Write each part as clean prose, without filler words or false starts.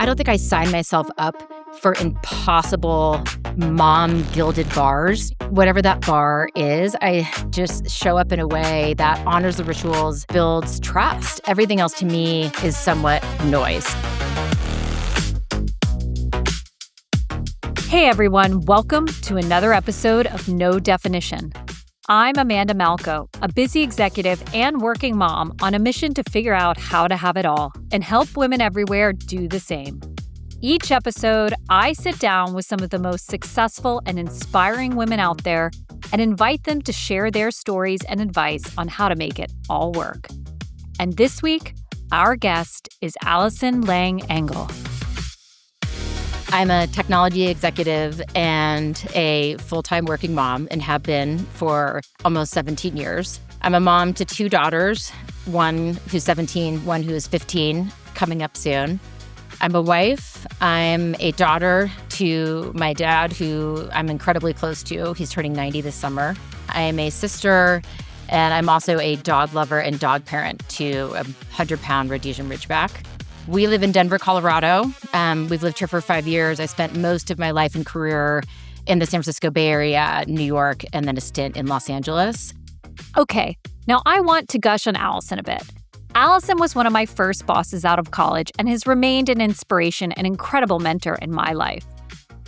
I don't think I signed myself up for impossible mom gilded bars. Whatever that bar is, I just show up in a way that honors the rituals, builds trust. Everything else to me is somewhat noise. Hey everyone, welcome to another episode of No Definition. I'm Amanda Malco, a busy executive and working mom on a mission to figure out how to have it all and help women everywhere do the same. Each episode, I sit down with some of the most successful and inspiring women out there and invite them to share their stories and advice on how to make it all work. And this week, our guest is Alison Lange Engel. I'm a technology executive and a full-time working mom and have been for almost 17 years. I'm a mom to two daughters, one who's 17, one who is 15, coming up soon. I'm a wife. I'm a daughter to my dad, who I'm incredibly close to. He's turning 90 this summer. I am a sister, and I'm also a dog lover and dog parent to a 100-pound Rhodesian Ridgeback. We live in Denver, Colorado. We've lived here for 5 years. I spent most of my life and career in the San Francisco Bay Area, New York, and then a stint in Los Angeles. Okay, now I want to gush on Alison a bit. Alison was one of my first bosses out of college and has remained an inspiration and incredible mentor in my life.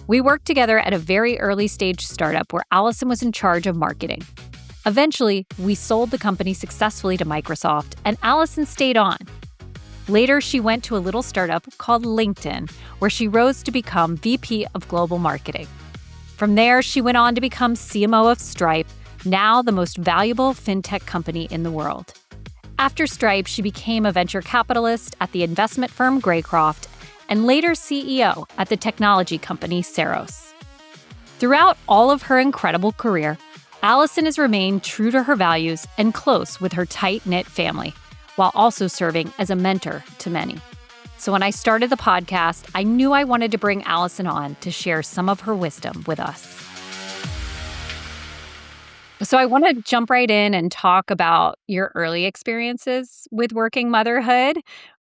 We worked together at a very early stage startup where Alison was in charge of marketing. Eventually, we sold the company successfully to Microsoft, and Alison stayed on. Later, she went to a little startup called LinkedIn, where she rose to become VP of Global Marketing. From there, she went on to become CMO of Stripe, now the most valuable fintech company in the world. After Stripe, she became a venture capitalist at the investment firm Greycroft, and later CEO at the technology company Seros. Throughout all of her incredible career, Alison has remained true to her values and close with her tight-knit family, while also serving as a mentor to many. So when I started the podcast, I knew I wanted to bring Alison on to share some of her wisdom with us. So I want to jump right in and talk about your early experiences with working motherhood.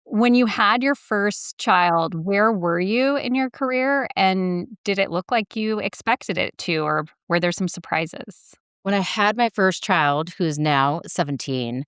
When you had your first child, where were you in your career? And did it look like you expected it to, or were there some surprises? When I had my first child, who is now 17,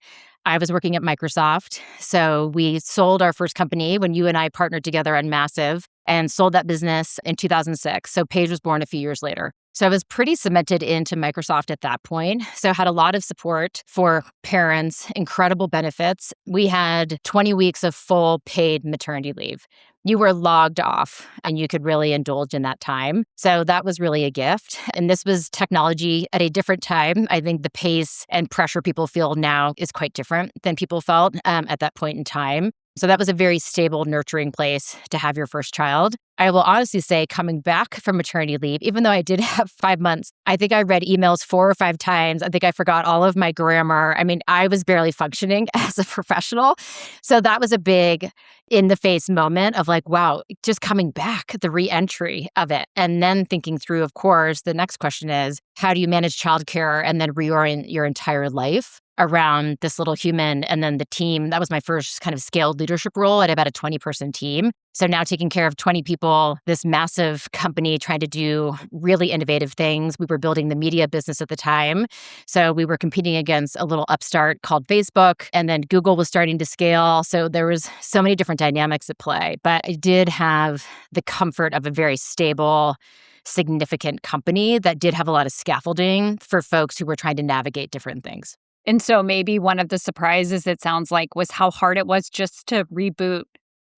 I was working at Microsoft. So we sold our first company when you and I partnered together on Massive and sold that business in 2006. So Paige was born a few years later. So I was pretty cemented into Microsoft at that point. So I had a lot of support for parents, incredible benefits. We had 20 weeks of full paid maternity leave. You were logged off and you could really indulge in that time. So that was really a gift. And this was technology at a different time. I think the pace and pressure people feel now is quite different than people felt at that point in time. So that was a very stable, nurturing place to have your first child. I will honestly say, coming back from maternity leave, even though I did have 5 months, I think I read emails 4 or 5 times. I think I forgot all of my grammar. I mean, I was barely functioning as a professional. So that was a big in-the-face moment of like, wow, just coming back, the re-entry of it. And then thinking through, of course, the next question is, how do you manage childcare and then reorient your entire life around this little human and then the team? That was my first kind of scaled leadership role at about a 20-person team. So now taking care of 20 people, this massive company trying to do really innovative things. We were building the media business at the time. So we were competing against a little upstart called Facebook, and then Google was starting to scale. So there was so many different dynamics at play. But I did have the comfort of a very stable, significant company that did have a lot of scaffolding for folks who were trying to navigate different things. And so maybe one of the surprises, it sounds like, was how hard it was just to reboot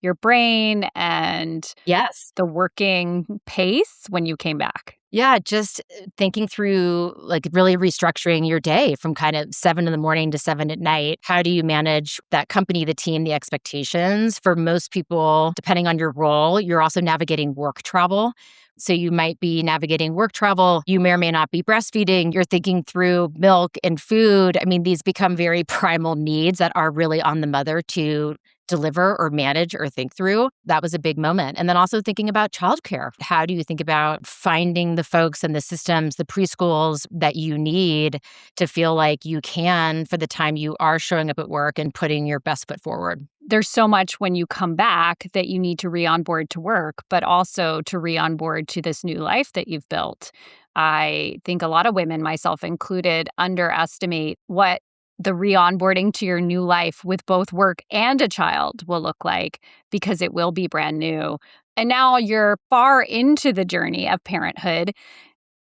your brain and Yes. the working pace when you came back. Yeah, just thinking through, like really restructuring your day from kind of 7 in the morning to 7 at night. How do you manage that company, the team, the expectations? For most people, depending on your role, you're also navigating work travel. So you might be navigating work travel. You may or may not be breastfeeding. You're thinking through milk and food. I mean, these become very primal needs that are really on the mother to deliver or manage or think through. That was a big moment. And then also thinking about childcare. How do you think about finding the folks and the systems, the preschools that you need to feel like you can for the time you are showing up at work and putting your best foot forward? there's so much when you come back that you need to re-onboard to work, but also to re-onboard to this new life that you've built. I think a lot of women, myself included, underestimate what the re-onboarding to your new life with both work and a child will look like, because it will be brand new. And now you're far into the journey of parenthood.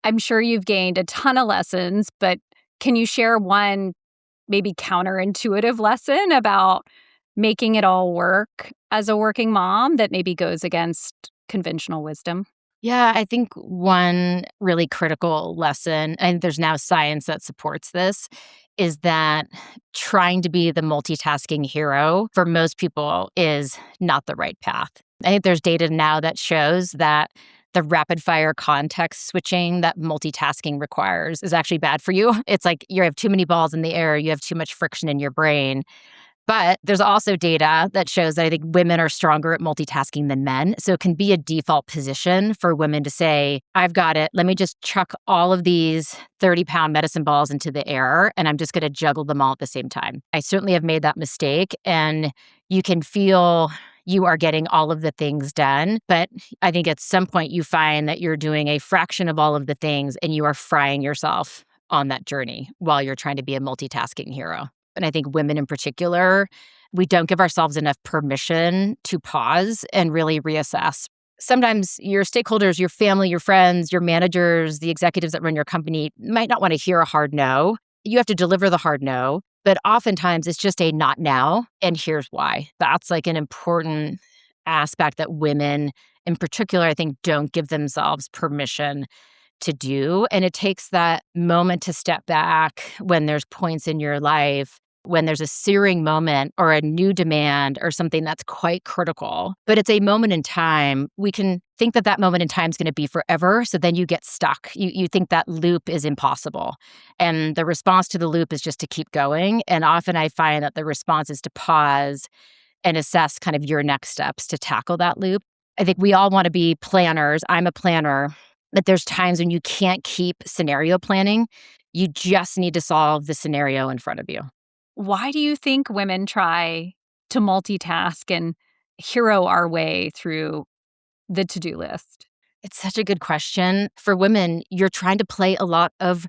I'm sure you've gained a ton of lessons, but can you share one maybe counterintuitive lesson about making it all work as a working mom that maybe goes against conventional wisdom? Yeah, I think one really critical lesson, and there's now science that supports this, is that trying to be the multitasking hero for most people is not the right path. I think there's data now that shows that the rapid fire context switching that multitasking requires is actually bad for you. It's like you have too many balls in the air, you have too much friction in your brain. But there's also data that shows that I think women are stronger at multitasking than men. So it can be a default position for women to say, I've got it. Let me just chuck all of these 30-pound medicine balls into the air, and I'm just going to juggle them all at the same time. I certainly have made that mistake. And you can feel you are getting all of the things done. But I think at some point you find that you're doing a fraction of all of the things and you are frying yourself on that journey while you're trying to be a multitasking hero. And I think women in particular, we don't give ourselves enough permission to pause and really reassess. Sometimes your stakeholders, your family, your friends, your managers, the executives that run your company might not want to hear a hard no. You have to deliver the hard no, but oftentimes it's just a not now, and here's why. That's like an important aspect that women in particular, I think, don't give themselves permission to do. And it takes that moment to step back when there's points in your life, when there's a searing moment or a new demand or something that's quite critical. But it's a moment in time. We can think that that moment in time is going to be forever. So then you get stuck. You think that loop is impossible. And the response to the loop is just to keep going. And often I find that the response is to pause and assess kind of your next steps to tackle that loop. I think we all want to be planners. I'm a planner. But there's times when you can't keep scenario planning. You just need to solve the scenario in front of you. Why do you think women try to multitask and hero our way through the to-do list? It's such a good question. For women, you're trying to play a lot of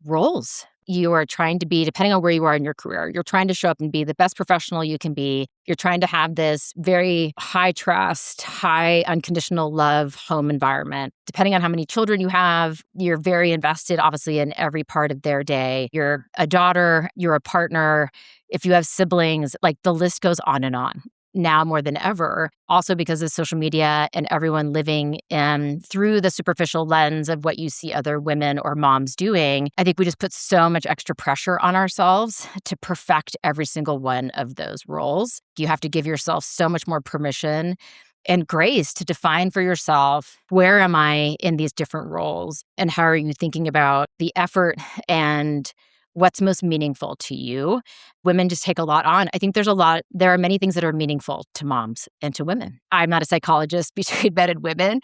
roles. You are trying to be, depending on where you are in your career, you're trying to show up and be the best professional you can be. You're trying to have this very high trust, high unconditional love home environment. Depending on how many children you have, you're very invested, obviously, in every part of their day. You're a daughter, you're a partner. If you have siblings, like the list goes on and on. Now more than ever, also because of social media and everyone living through the superficial lens of what you see other women or moms doing, I think we just put so much extra pressure on ourselves to perfect every single one of those roles. You have to give yourself so much more permission and grace to define for yourself, where am I in these different roles? And how are you thinking about the effort and what's most meaningful to you? Women just take a lot on. I think there are many things that are meaningful to moms and to women. I'm not a psychologist between men and women,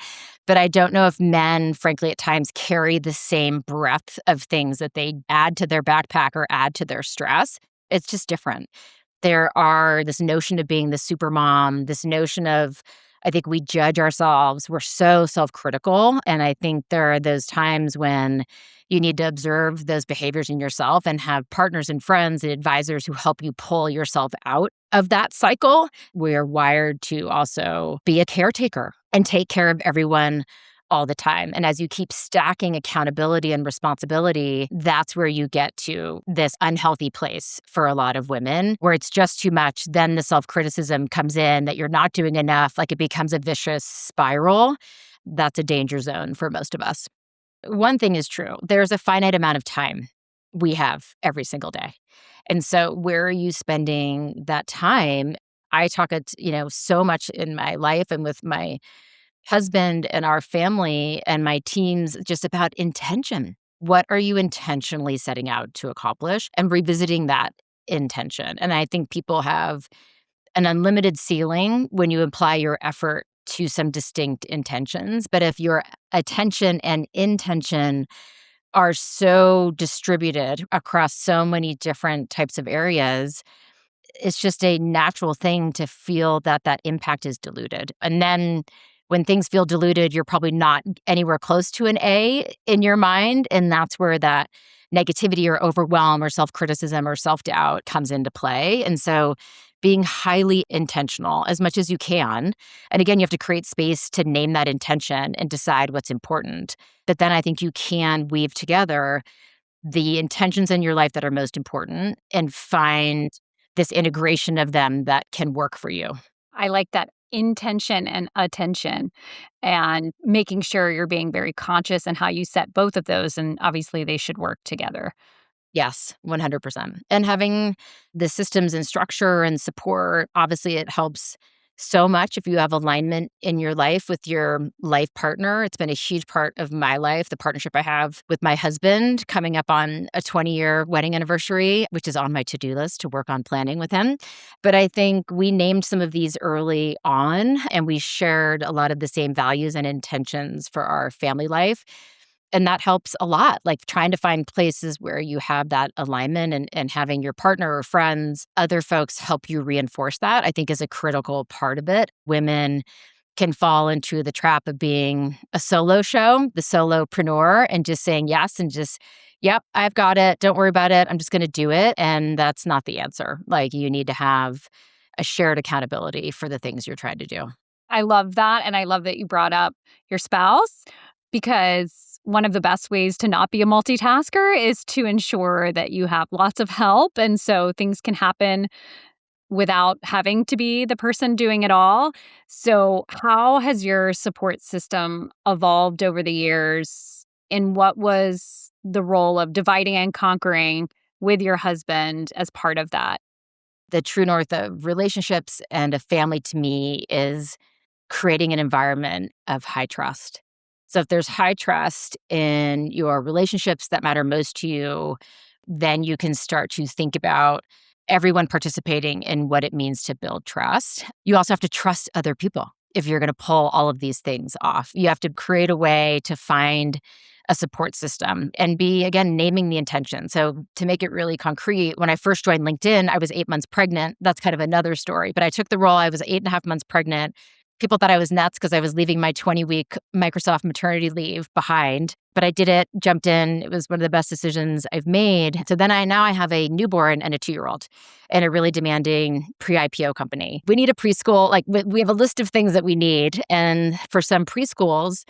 but I don't know if men, frankly, at times carry the same breadth of things that they add to their backpack or add to their stress. It's just different. There are this notion of being the super mom, this notion of, I think we judge ourselves. We're so self-critical. And I think there are those times when you need to observe those behaviors in yourself and have partners and friends and advisors who help you pull yourself out of that cycle. We're wired to also be a caretaker and take care of everyone all the time. And as you keep stacking accountability and responsibility, that's where you get to this unhealthy place for a lot of women, where it's just too much. Then the self-criticism comes in that you're not doing enough, like it becomes a vicious spiral. That's a danger zone for most of us. One thing is true. There's a finite amount of time we have every single day. And so where are you spending that time? I talk, so much in my life and with my husband and our family and my teams just about intention. What are you intentionally setting out to accomplish and revisiting that intention? And I think people have an unlimited ceiling when you apply your effort to some distinct intentions. But if your attention and intention are so distributed across so many different types of areas, it's just a natural thing to feel that that impact is diluted. And then when things feel diluted, you're probably not anywhere close to an A in your mind. And that's where that negativity or overwhelm or self-criticism or self-doubt comes into play. And so being highly intentional as much as you can. And again, you have to create space to name that intention and decide what's important. But then I think you can weave together the intentions in your life that are most important and find this integration of them that can work for you. I like that intention and attention and making sure you're being very conscious and how you set both of those. And obviously, they should work together. Yes, 100%. And having the systems and structure and support, obviously, it helps so much if you have alignment in your life with your life partner. It's been a huge part of my life, the partnership I have with my husband, coming up on a 20-year wedding anniversary, which is on my to-do list to work on planning with him. But I think we named some of these early on, and we shared a lot of the same values and intentions for our family life. And that helps a lot, like trying to find places where you have that alignment and having your partner or friends, other folks help you reinforce that, I think is a critical part of it. Women can fall into the trap of being a solo show, the solopreneur, and just saying yes and just, yep, I've got it. Don't worry about it. I'm just going to do it. And that's not the answer. Like you need to have a shared accountability for the things you're trying to do. I love that. And I love that you brought up your spouse because one of the best ways to not be a multitasker is to ensure that you have lots of help. And so things can happen without having to be the person doing it all. So, how has your support system evolved over the years? And what was the role of dividing and conquering with your husband as part of that? The true north of relationships and a family to me is creating an environment of high trust. So if there's high trust in your relationships that matter most to you, then you can start to think about everyone participating in what it means to build trust. You also have to trust other people if you're going to pull all of these things off. You have to create a way to find a support system and be, again, naming the intention. So to make it really concrete, when I first joined LinkedIn, I was 8 months pregnant. That's kind of another story. But I took the role, I was 8.5 months pregnant. People thought I was nuts because I was leaving my 20-week Microsoft maternity leave behind. But I did it, jumped in. It was one of the best decisions I've made. So then I have a newborn and a 2-year-old and a really demanding pre-IPO company. We need a preschool. Like we have a list of things that we need. And for some preschools,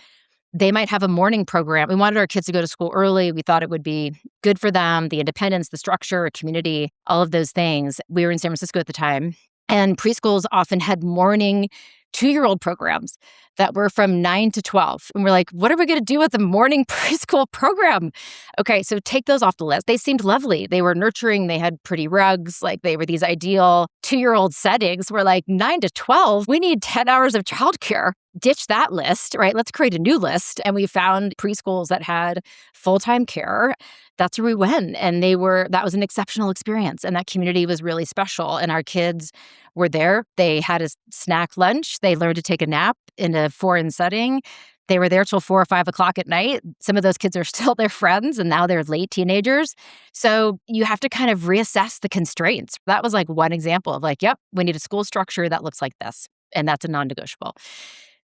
they might have a morning program. We wanted our kids to go to school early. We thought it would be good for them, the independence, the structure, community, all of those things. We were in San Francisco at the time. And preschools often had morning 2-year-old programs that were from 9 to 12. And we're like, what are we going to do with the morning preschool program? Okay, so take those off the list. They seemed lovely. They were nurturing. They had pretty rugs. Like they were these ideal 2-year-old settings. We're like 9 to 12. We need 10 hours of childcare. Ditch that list, right? Let's create a new list. And we found preschools that had full-time care. That's where we went. And that was an exceptional experience. And that community was really special. And our kids were there. They had a snack lunch. They learned to take a nap in a foreign setting. They were there till 4 or 5 o'clock at night. Some of those kids are still their friends, and now they're late teenagers. So you have to kind of reassess the constraints. That was like one example of like, yep, we need a school structure that looks like this. And that's a non-negotiable.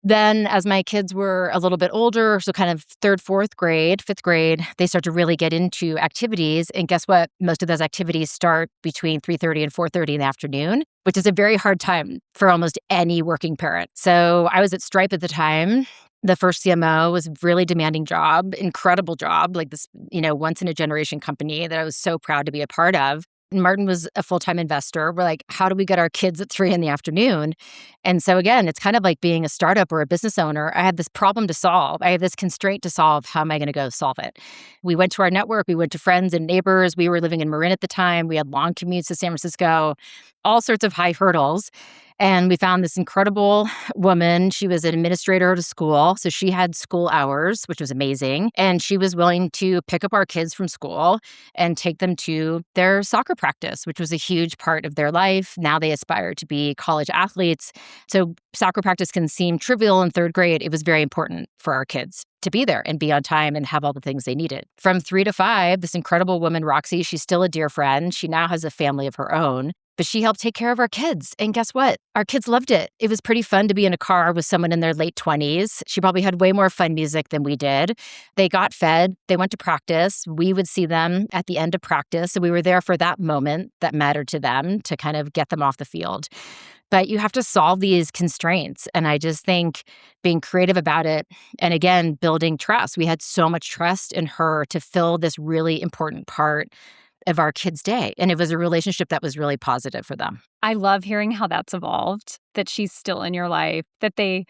Then as my kids were a little bit older, so kind of 3rd, 4th grade, 5th grade, they start to really get into activities. And guess what? Most of those activities start between 3:30 and 4:30 in the afternoon, which is a very hard time for almost any working parent. So I was at Stripe at the time. The first CMO was a really demanding job, incredible job, like this, once in a generation company that I was so proud to be a part of. Martin was a full-time investor. We're like, how do we get our kids at 3 in the afternoon? And so again, it's kind of like being a startup or a business owner. I have this problem to solve. I have this constraint to solve. How am I going to go solve it? We went to our network. We went to friends and neighbors. We were living in Marin at the time. We had long commutes to San Francisco, all sorts of high hurdles. And we found this incredible woman. She was an administrator at a school. So she had school hours, which was amazing. And she was willing to pick up our kids from school and take them to their soccer practice, which was a huge part of their life. Now they aspire to be college athletes. So soccer practice can seem trivial in 3rd grade. It was very important for our kids to be there and be on time and have all the things they needed. From 3 to 5, this incredible woman, Roxy, she's still a dear friend. She now has a family of her own. but she helped take care of our kids. And guess what? Our kids loved it. It was pretty fun to be in a car with someone in their late 20s. She probably had way more fun music than we did. They got fed. They went to practice. We would see them at the end of practice. So we were there for that moment that mattered to them to kind of get them off the field. But you have to solve these constraints. And I just think being creative about it and again, building trust. We had so much trust in her to fill this really important part of our kids' day. And it was a relationship that was really positive for them. I love hearing how that's evolved, that she's still in your life, that they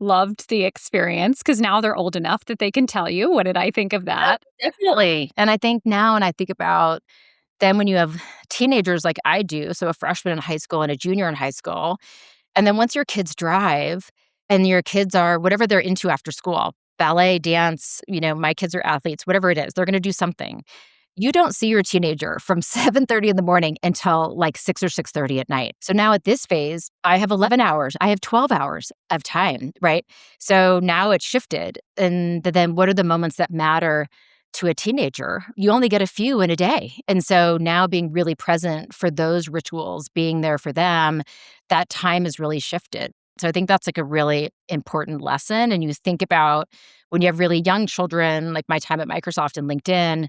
loved the experience because now they're old enough that they can tell you, what did I think of that? Definitely. And I think now, and I think about then when you have teenagers like I do, so a freshman in high school and a junior in high school, and then once your kids drive and your kids are whatever they're into after school, ballet, dance, my kids are athletes, whatever it is, they're going to do something. You don't see your teenager from 7:30 in the morning until like 6 or 6:30 at night. So now at this phase, I have 11 hours. I have 12 hours of time, right? So now it's shifted. And then what are the moments that matter to a teenager? You only get a few in a day. And so now being really present for those rituals, being there for them, that time is really shifted. So I think that's like a really important lesson. And you think about when you have really young children, like my time at Microsoft and LinkedIn,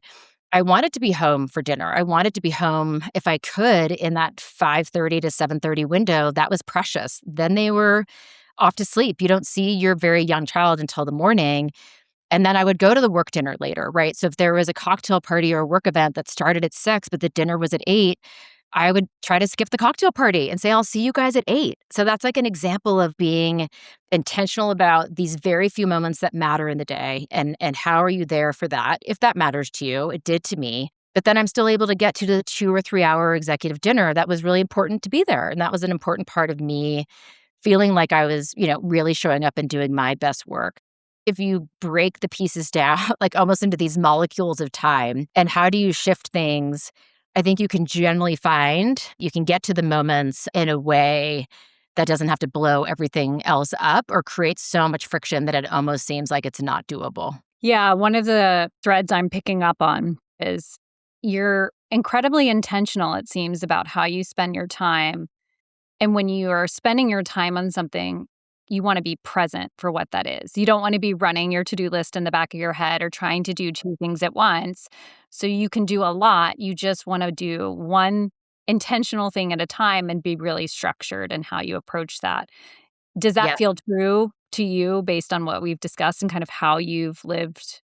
I wanted to be home for dinner. I wanted to be home if I could in that 5:30 to 7:30 window. That was precious. Then they were off to sleep. You don't see your very young child until the morning. And then I would go to the work dinner later, right? So if there was a cocktail party or a work event that started at 6, but the dinner was at 8, I would try to skip the cocktail party and say, I'll see you guys at 8. So that's like an example of being intentional about these very few moments that matter in the day. And how are you there for that? If that matters to you, it did to me. But then I'm still able to get to the 2 or 3 hour executive dinner. That was really important to be there. And that was an important part of me feeling like I was, really showing up and doing my best work. If you break the pieces down, like almost into these molecules of time, and how do you shift things? I think you can generally find you can get to the moments in a way that doesn't have to blow everything else up or create so much friction that it almost seems like it's not doable. Yeah, one of the threads I'm picking up on is you're incredibly intentional, it seems, about how you spend your time. And when you are spending your time on something, you want to be present for what that is. You don't want to be running your to-do list in the back of your head or trying to do two things at once. So you can do a lot. You just want to do one intentional thing at a time and be really structured in how you approach that. Does that Yeah. feel true to you based on what we've discussed and kind of how you've lived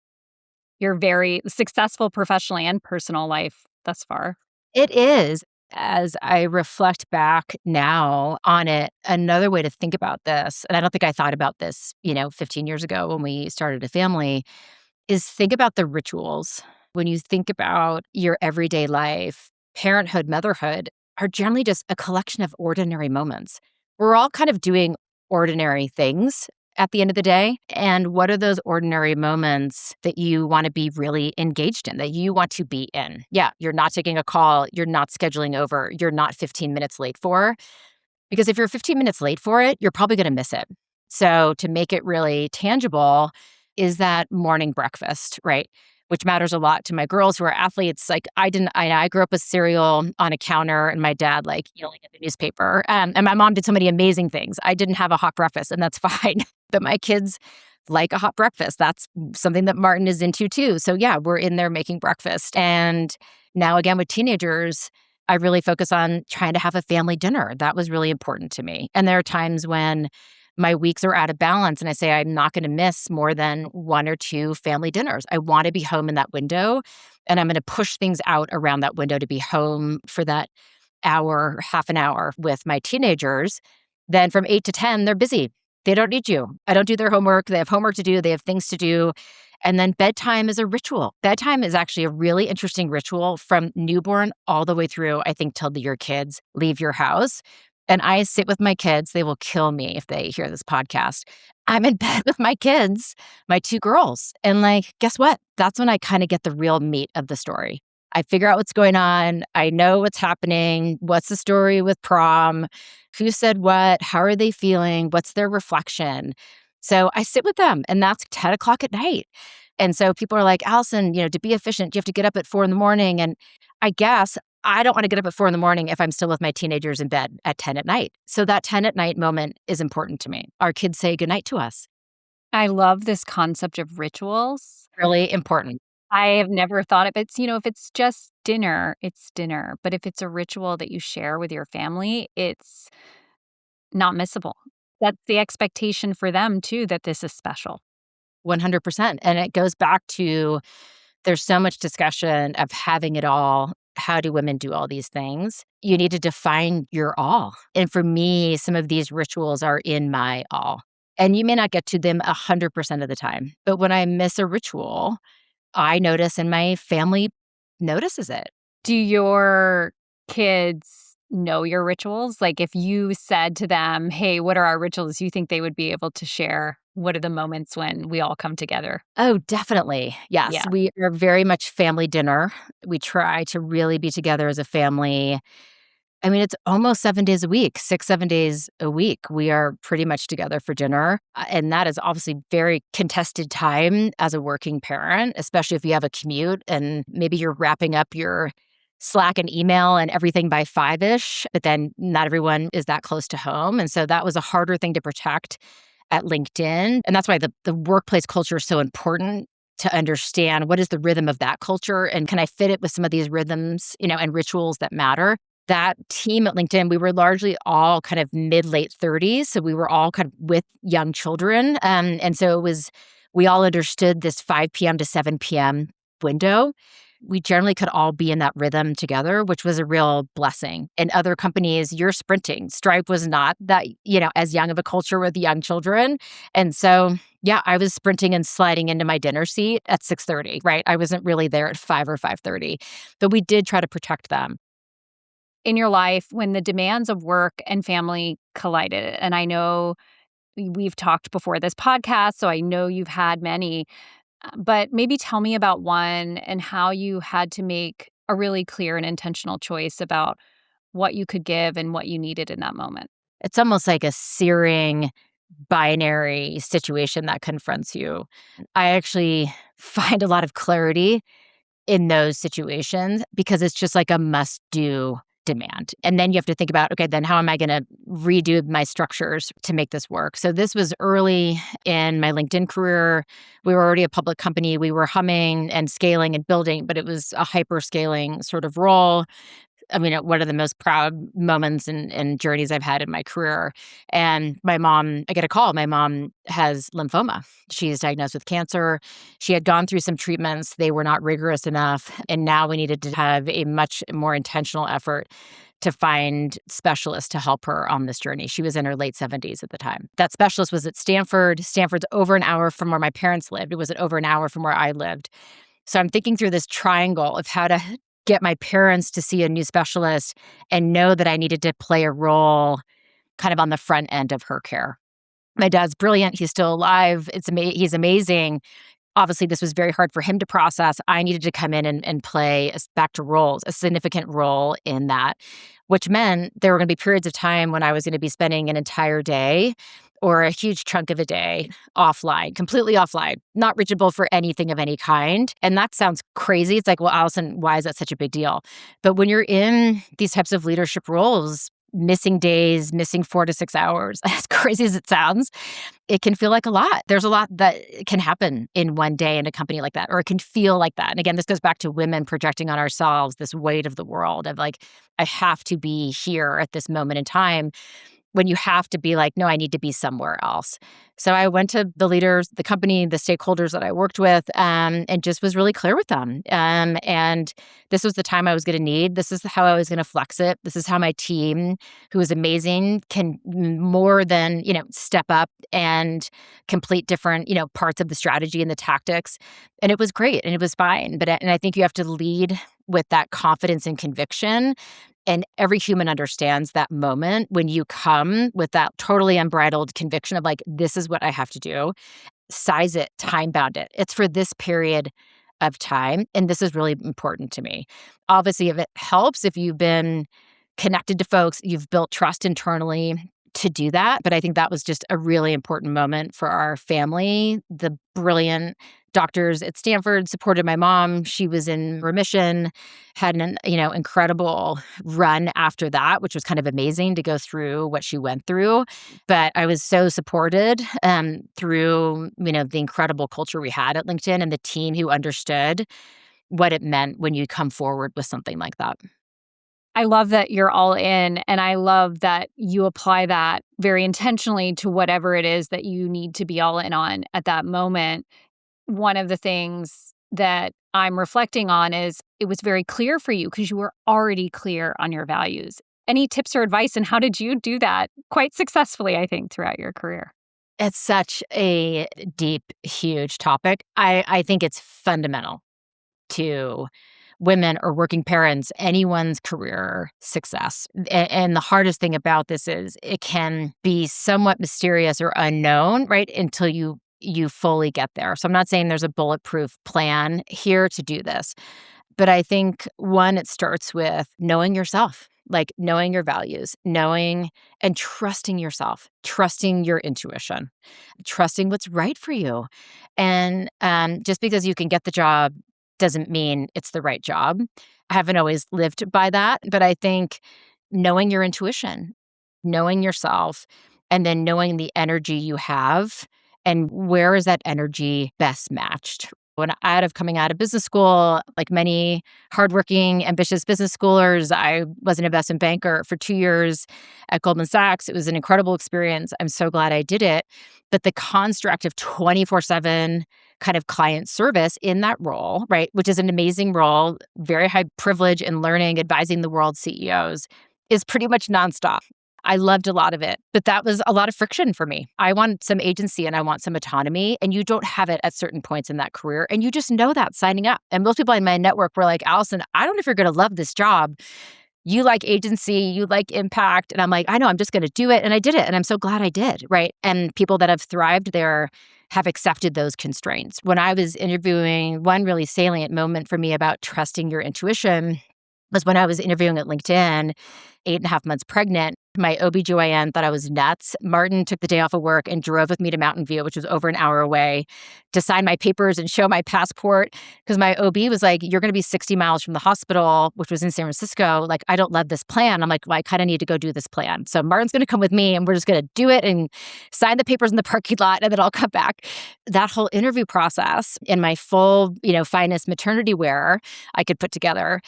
your very successful professionally and personal life thus far? It is. As I reflect back now on it, another way to think about this, and I don't think I thought about this, 15 years ago when we started a family, is think about the rituals. When you think about your everyday life, parenthood, motherhood are generally just a collection of ordinary moments. We're all kind of doing ordinary things at the end of the day. And what are those ordinary moments that you want to be really engaged in, that you want to be in? Yeah, you're not taking a call, you're not scheduling over, you're not 15 minutes late for. Because if you're 15 minutes late for it, you're probably going to miss it. So to make it really tangible is that morning breakfast, right? Which matters a lot to my girls who are athletes. Like I grew up with cereal on a counter and my dad like yelling at the newspaper. And my mom did so many amazing things. I didn't have a hot breakfast and that's fine. But my kids like a hot breakfast. That's something that Martin is into too. So yeah, we're in there making breakfast. And now again with teenagers, I really focus on trying to have a family dinner. That was really important to me. And there are times when my weeks are out of balance and I say I'm not going to miss more than 1 or 2 family dinners. I want to be home in that window and I'm going to push things out around that window to be home for that hour, half an hour with my teenagers. Then from 8 to 10, they're busy. They don't need you. I don't do their homework. They have homework to do. They have things to do. And then bedtime is a ritual. Bedtime is actually a really interesting ritual from newborn all the way through, I think, till your kids leave your house. And I sit with my kids. They will kill me if they hear this podcast. I'm in bed with my kids, my 2 girls. And like, guess what? That's when I kind of get the real meat of the story. I figure out what's going on. I know what's happening. What's the story with prom? Who said what? How are they feeling? What's their reflection? So I sit with them and that's 10 o'clock at night. And so people are like, Alison, to be efficient, you have to get up at 4 in the morning. And I guess I don't want to get up at 4 in the morning if I'm still with my teenagers in bed at 10 at night. So that 10 at night moment is important to me. Our kids say goodnight to us. I love this concept of rituals. Really important. I have never thought of it. If it's just dinner, it's dinner. But if it's a ritual that you share with your family, it's not missable. That's the expectation for them too, that this is special. 100%. And it goes back to there's so much discussion of having it all. How do women do all these things? You need to define your all. And for me, some of these rituals are in my all. And you may not get to them 100% of the time. But when I miss a ritual, I notice and my family notices it. Do your kids know your rituals? Like if you said to them, hey, what are our rituals? You think they would be able to share? What are the moments when we all come together? Oh, definitely. Yes. Yeah. We are very much family dinner. We try to really be together as a family. I mean, it's almost 7 days a week, 6, 7 days a week. We are pretty much together for dinner. And that is obviously very contested time as a working parent, especially if you have a commute and maybe you're wrapping up your Slack and email and everything by 5-ish, but then not everyone is that close to home. And so that was a harder thing to protect at LinkedIn. And that's why the workplace culture is so important to understand what is the rhythm of that culture and can I fit it with some of these rhythms, and rituals that matter. That team at LinkedIn, we were largely all kind of mid-late 30s. So we were all kind of with young children. And so we all understood this 5 p.m. to 7 p.m. window. We generally could all be in that rhythm together, which was a real blessing. In other companies, you're sprinting. Stripe was not that, as young of a culture with young children. And so, yeah, I was sprinting and sliding into my dinner seat at 6:30, right? I wasn't really there at 5 or 5:30, but we did try to protect them. In your life, when the demands of work and family collided, and I know we've talked before this podcast, so I know you've had many, but maybe tell me about one and how you had to make a really clear and intentional choice about what you could give and what you needed in that moment. It's almost like a searing binary situation that confronts you. I actually find a lot of clarity in those situations because it's just like a must do demand. And then you have to think about, okay, then how am I going to redo my structures to make this work? So this was early in my LinkedIn career. We were already a public company. We were humming and scaling and building, but it was a hyper scaling sort of role. I mean, one of the most proud moments and journeys I've had in my career. And I get a call. My mom has lymphoma. She's diagnosed with cancer. She had gone through some treatments. They were not rigorous enough. And now we needed to have a much more intentional effort to find specialists to help her on this journey. She was in her late 70s at the time. That specialist was at Stanford. Stanford's over an hour from where my parents lived. It was over an hour from where I lived. So I'm thinking through this triangle of how to get my parents to see a new specialist and know that I needed to play a role kind of on the front end of her care. My dad's brilliant. He's still alive. He's amazing. Obviously, this was very hard for him to process. I needed to come in and play, back to roles, a significant role in that, which meant there were going to be periods of time when I was going to be spending an entire day or a huge chunk of a day offline, completely offline, not reachable for anything of any kind. And that sounds crazy. It's like, well, Alison, why is that such a big deal? But when you're in these types of leadership roles, missing days, missing 4 to 6 hours, as crazy as it sounds, it can feel like a lot. There's a lot that can happen in one day in a company like that, or it can feel like that. And again, this goes back to women projecting on ourselves this weight of the world of like, I have to be here at this moment in time, when you have to be like, no, I need to be somewhere else. So I went to the leaders, the company, the stakeholders that I worked with, and just was really clear with them. And this was the time I was going to need. This is how I was going to flex it. This is how my team, who is amazing, can more than, step up and complete different, parts of the strategy and the tactics. And it was great and it was fine. And I think you have to lead with that confidence and conviction. And every human understands that moment when you come with that totally unbridled conviction of like, this is what I have to do. Size it, time bound it. It's for this period of time. And this is really important to me. Obviously, if it helps, if you've been connected to folks, you've built trust internally to do that. But I think that was just a really important moment for our family. The brilliant Doctors at Stanford supported my mom. She was in remission, had an, incredible run after that, which was kind of amazing to go through what she went through. But I was so supported through, the incredible culture we had at LinkedIn and the team who understood what it meant when you come forward with something like that. I love that you're all in, and I love that you apply that very intentionally to whatever it is that you need to be all in on at that moment. One of the things that I'm reflecting on is it was very clear for you because you were already clear on your values. Any tips or advice, and how did you do that quite successfully, I think, throughout your career? It's such a deep, huge topic. I think it's fundamental to women or working parents, anyone's career success. And the hardest thing about this is it can be somewhat mysterious or unknown, right? Until you fully get there. So I'm not saying there's a bulletproof plan here to do this, but I think one, it starts with knowing yourself, like knowing your values, knowing and trusting yourself, trusting your intuition, trusting what's right for you. And just because you can get the job doesn't mean it's the right job. I haven't always lived by that, but I think knowing your intuition, knowing yourself, and then knowing the energy you have and where is that energy best matched. When coming out of business school, like many hardworking, ambitious business schoolers, I was an investment banker for 2 years at Goldman Sachs. It was an incredible experience. I'm so glad I did it. But the construct of 24/7 kind of client service in that role, right, which is an amazing role, very high privilege in learning, advising the world's CEOs, is pretty much nonstop. I loved a lot of it, but that was a lot of friction for me. I want some agency and I want some autonomy, and you don't have it at certain points in that career. And you just know that signing up. And most people in my network were like, Alison, I don't know if you're going to love this job. You like agency, you like impact. And I'm like, I know, I'm just going to do it. And I did it. And I'm so glad I did. Right. And people that have thrived there have accepted those constraints. When I was interviewing, one really salient moment for me about trusting your intuition was when I was interviewing at LinkedIn, 8.5 months pregnant. My OBGYN thought I was nuts. Martin took the day off of work and drove with me to Mountain View, which was over an hour away, to sign my papers and show my passport. Because my OB was like, you're going to be 60 miles from the hospital, which was in San Francisco. Like, I don't love this plan. I'm like, well, I kind of need to go do this plan. So Martin's going to come with me and we're just going to do it and sign the papers in the parking lot and then I'll come back. That whole interview process in my full, finest maternity wear I could put together,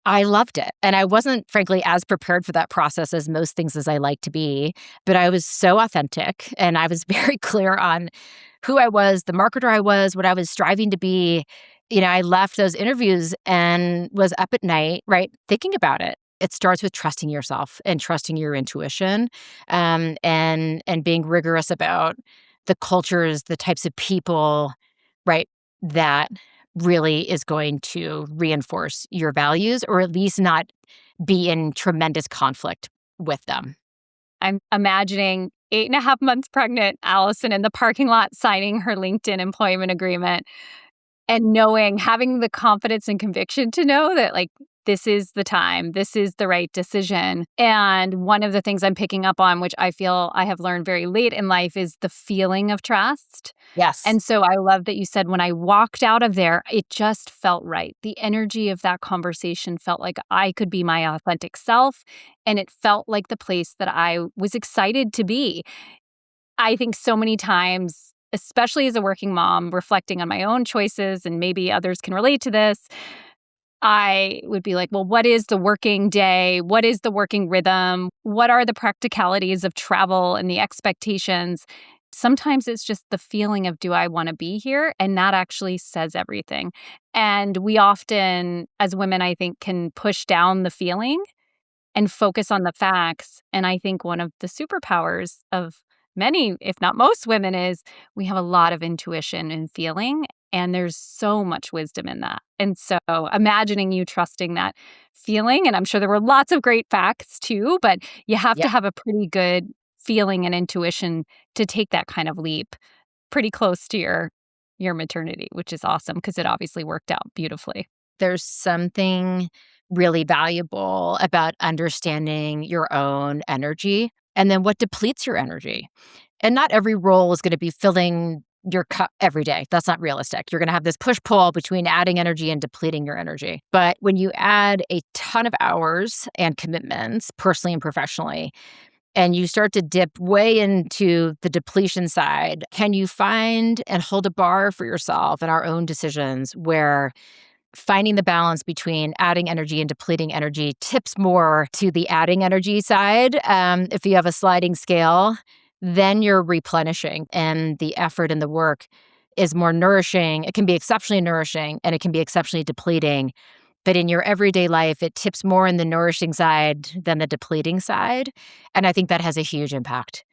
I loved it. And I wasn't, frankly, as prepared for that process as most things as I like to be, but I was so authentic and I was very clear on who I was, the marketer I was, what I was striving to be. I left those interviews and was up at night, right, thinking about it. It starts with trusting yourself and trusting your intuition, and being rigorous about the cultures, the types of people, right, that really is going to reinforce your values or at least not be in tremendous conflict with them. I'm imagining 8.5 months pregnant, Allison in the parking lot signing her LinkedIn employment agreement and having the confidence and conviction to know that, like, this is the time, this is the right decision. And one of the things I'm picking up on, which I feel I have learned very late in life, is the feeling of trust. Yes. And so I love that you said when I walked out of there, it just felt right. The energy of that conversation felt like I could be my authentic self. And it felt like the place that I was excited to be. I think so many times, especially as a working mom, reflecting on my own choices, and maybe others can relate to this, I would be like, well, what is the working day? What is the working rhythm? What are the practicalities of travel and the expectations? Sometimes it's just the feeling of, do I want to be here? And that actually says everything. And we often, as women, I think, can push down the feeling and focus on the facts. And I think one of the superpowers of many, if not most women, is we have a lot of intuition and feeling. And there's so much wisdom in that. And so imagining you trusting that feeling, and I'm sure there were lots of great facts too, but you have to have a pretty good feeling and intuition to take that kind of leap pretty close to your maternity, which is awesome because it obviously worked out beautifully. There's something really valuable about understanding your own energy and then what depletes your energy. And not every role is going to be filling your cup every day. That's not realistic. You're going to have this push pull between adding energy and depleting your energy. But when you add a ton of hours and commitments, personally and professionally, and you start to dip way into the depletion side, can you find and hold a bar for yourself in our own decisions where finding the balance between adding energy and depleting energy tips more to the adding energy side? If you have a sliding scale, then you're replenishing, and the effort and the work is more nourishing. It can be exceptionally nourishing and it can be exceptionally depleting. But in your everyday life, it tips more in the nourishing side than the depleting side. And I think that has a huge impact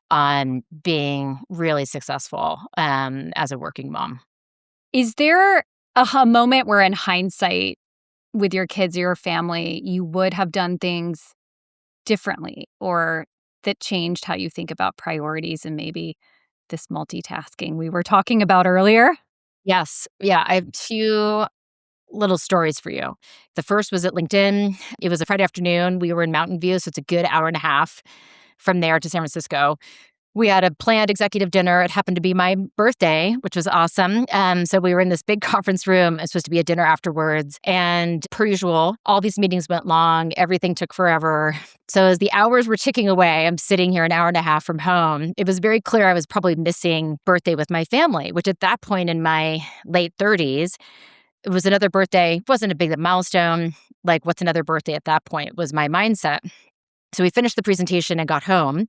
on being really successful as a working mom. Is there a moment where, in hindsight, with your kids or your family, you would have done things differently or that changed how you think about priorities and maybe this multitasking we were talking about earlier? Yes. Yeah. I have two little stories for you. The first was at LinkedIn. It was a Friday afternoon. We were in Mountain View, so it's a good hour and a half from there to San Francisco. We had a planned executive dinner. It happened to be my birthday, which was awesome. So we were in this big conference room. It was supposed to be a dinner afterwards. And per usual, all these meetings went long. Everything took forever. So as the hours were ticking away, I'm sitting here an hour and a half from home. It was very clear I was probably missing birthday with my family, which at that point in my late 30s, it was another birthday. It wasn't a big milestone. Like, what's another birthday at that point was my mindset. So we finished the presentation and got home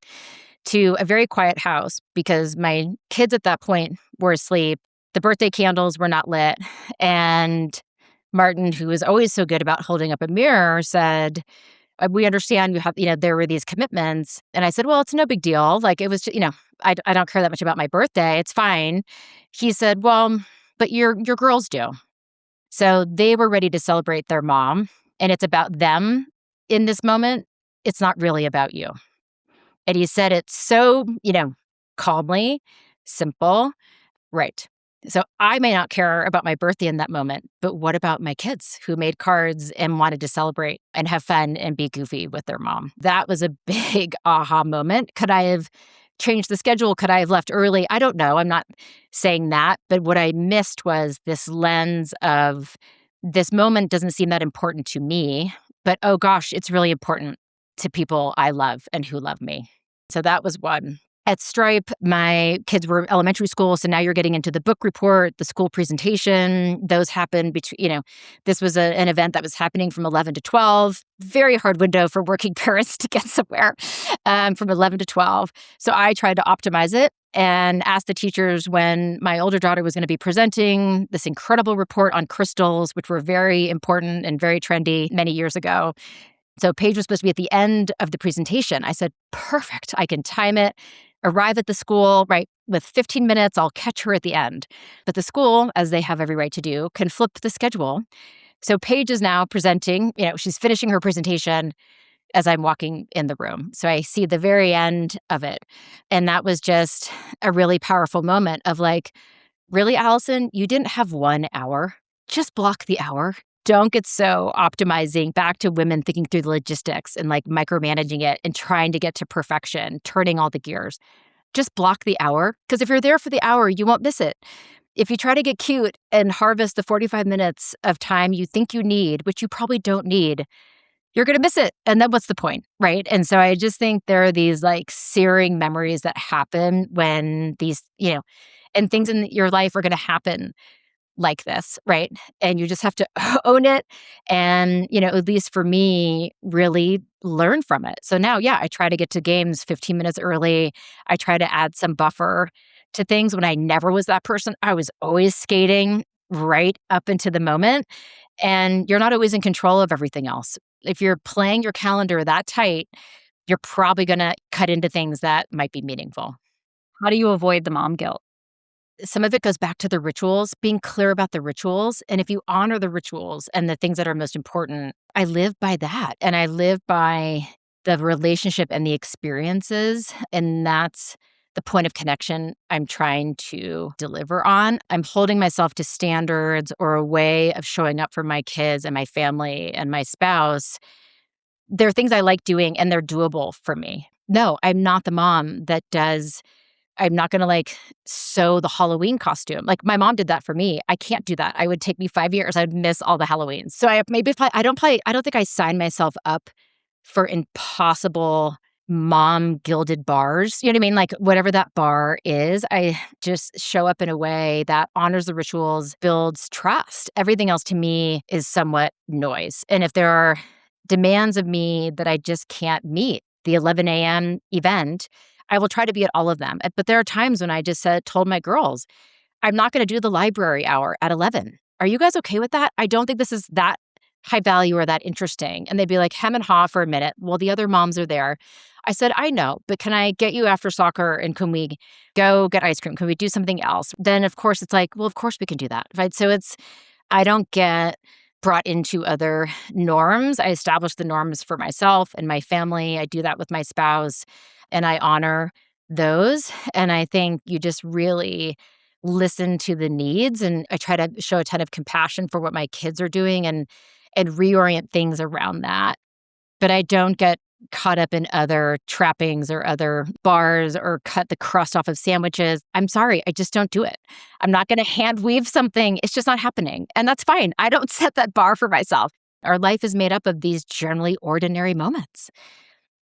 to a very quiet house because my kids at that point were asleep. The birthday candles were not lit. And Martin, who was always so good about holding up a mirror, said, we understand you have, there were these commitments. And I said, well, it's no big deal. Like, it was, I don't care that much about my birthday. It's fine. He said, well, but your girls do. So they were ready to celebrate their mom, and it's about them in this moment. It's not really about you. And he said it so, calmly, simple. Right. So I may not care about my birthday in that moment, but what about my kids who made cards and wanted to celebrate and have fun and be goofy with their mom? That was a big aha moment. Could I have changed the schedule? Could I have left early? I don't know. I'm not saying that. But what I missed was this lens of this moment doesn't seem that important to me, but oh gosh, it's really important to people I love and who love me. So that was one. At Stripe, my kids were elementary school, so now you're getting into the book report, the school presentation. Those happened between, this was an event that was happening from 11 to 12. Very hard window for working parents to get somewhere from 11 to 12. So I tried to optimize it and asked the teachers when my older daughter was going to be presenting this incredible report on crystals, which were very important and very trendy many years ago. So Paige was supposed to be at the end of the presentation. I said, perfect, I can time it, arrive at the school, right, with 15 minutes, I'll catch her at the end. But the school, as they have every right to do, can flip the schedule. So Paige is now presenting, she's finishing her presentation as I'm walking in the room. So I see the very end of it. And that was just a really powerful moment of like, really, Alison, you didn't have 1 hour. Just block the hour. Don't get so optimizing back to women thinking through the logistics and like micromanaging it and trying to get to perfection, turning all the gears. Just block the hour, because if you're there for the hour, you won't miss it. If you try to get cute and harvest the 45 minutes of time you think you need, which you probably don't need, you're going to miss it. And then what's the point, right? And so I just think there are these like searing memories that happen when these, and things in your life are going to happen like this, right? And you just have to own it and, at least for me, really learn from it. So now, I try to get to games 15 minutes early. I try to add some buffer to things when I never was that person. I was always skating right up into the moment, and you're not always in control of everything else. If you're playing your calendar that tight, you're probably going to cut into things that might be meaningful. How do you avoid the mom guilt? Some of it goes back to the rituals, being clear about the rituals. And if you honor the rituals and the things that are most important, I live by that. And I live by the relationship and the experiences. And that's the point of connection I'm trying to deliver on. I'm holding myself to standards or a way of showing up for my kids and my family and my spouse. There are things I like doing and they're doable for me. No, I'm not the mom that does I'm not going to like sew the Halloween costume. Like my mom did that for me. I can't do that. I would take me 5 years. I'd miss all the Halloweens. So I don't think I sign myself up for impossible mom gilded bars. You know what I mean? Like whatever that bar is, I just show up in a way that honors the rituals, builds trust. Everything else to me is somewhat noise. And if there are demands of me that I just can't meet, the 11 a.m. event, I will try to be at all of them. But there are times when I just told my girls, I'm not going to do the library hour at 11. Are you guys okay with that? I don't think this is that high value or that interesting. And they'd be like, hem and haw for a minute. Well, the other moms are there. I said, I know, but can I get you after soccer and can we go get ice cream? Can we do something else? Then, of course, it's like, well, of course we can do that. Right? So I don't get brought into other norms. I establish the norms for myself and my family. I do that with my spouse and I honor those. And I think you just really listen to the needs. And I try to show a ton of compassion for what my kids are doing and reorient things around that. But I don't get caught up in other trappings or other bars or cut the crust off of sandwiches. I'm sorry, I just don't do it. I'm not going to hand weave something. It's just not happening. And that's fine. I don't set that bar for myself. Our life is made up of these generally ordinary moments.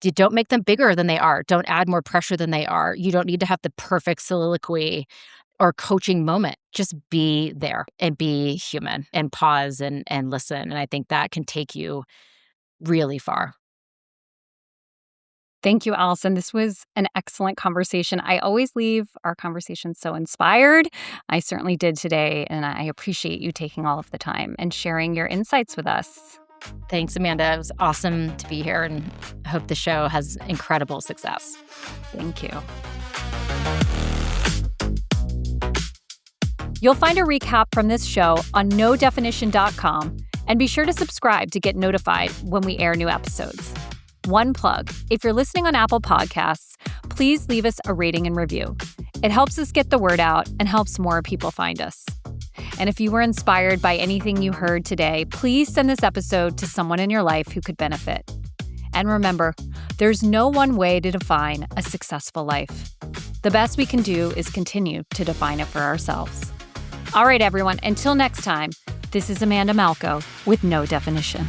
You don't make them bigger than they are. Don't add more pressure than they are. You don't need to have the perfect soliloquy or coaching moment. Just be there and be human and pause and listen. And I think that can take you really far. Thank you, Alison. This was an excellent conversation. I always leave our conversation so inspired. I certainly did today, and I appreciate you taking all of the time and sharing your insights with us. Thanks, Amanda. It was awesome to be here, and I hope the show has incredible success. Thank you. You'll find a recap from this show on nodefinition.com, and be sure to subscribe to get notified when we air new episodes. One plug, if you're listening on Apple Podcasts, please leave us a rating and review. It helps us get the word out and helps more people find us. And if you were inspired by anything you heard today, please send this episode to someone in your life who could benefit. And remember, there's no one way to define a successful life. The best we can do is continue to define it for ourselves. All right, everyone, until next time, this is Amanda Malco with No Definition.